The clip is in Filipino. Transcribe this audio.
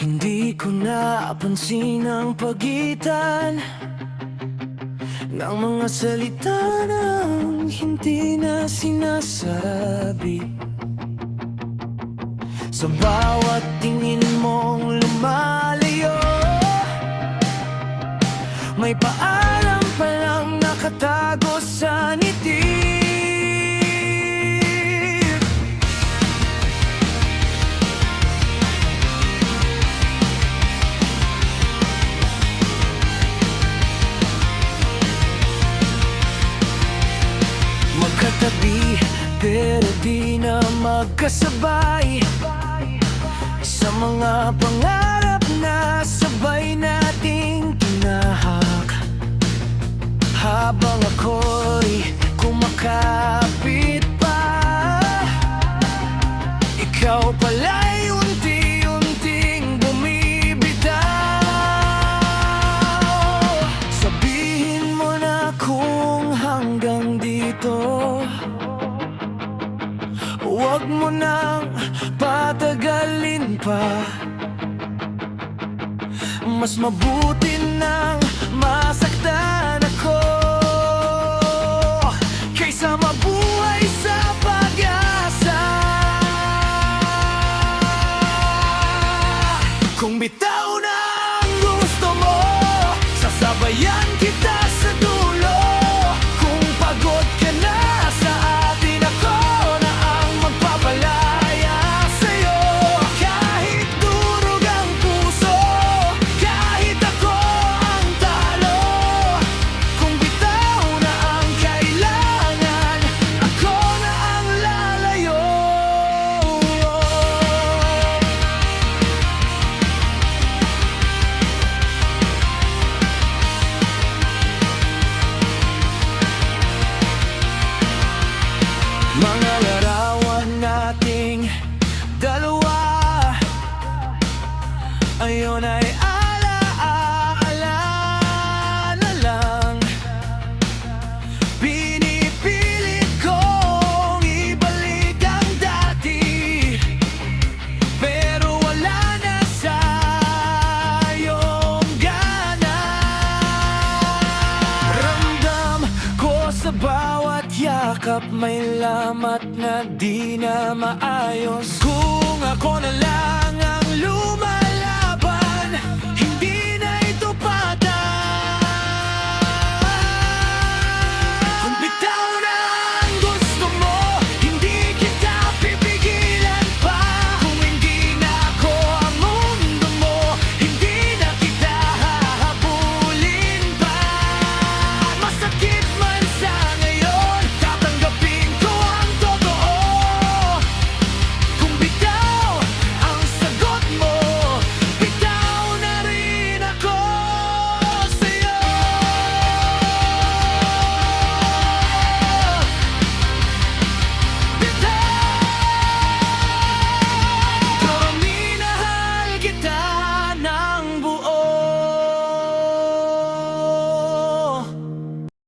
Hindi ko napansin ang pagitan ng mga salita ng hindi na sinasabi. Sa bawat tingin mong lumalayo, may paalam palang nakatago sa ngiti. Magkatabi pero di na magkasabay, sa mga pangarap na sabay nating tinahak. Habang ako'y kumakapit pa, ikaw pala'y unti-unting bumibitaw. Sabihin mo na kung hanggang dito, huwag mo nang patagalin pa. Mas mabuti nang masaktan ako kaysa mabuhay sa pag-asa. Kung bitaw na ang gusto mo, sasabayan kita sa dulo. Kung pagod ka na sa atin, ako na ang magpapalaya sa'yo. Kahit durog ang puso, kahit ako ang talo, kung bitaw na ang kailangan, ako na ang lalayo. Mga larawan nating dalawa, ayon ay alaala na lang. Pinipilit kong ibalik ang dati, pero wala na sa iyong gana. Ramdam ko sa bawat yakap may lamat na di na maayos. Kung ako na lang ang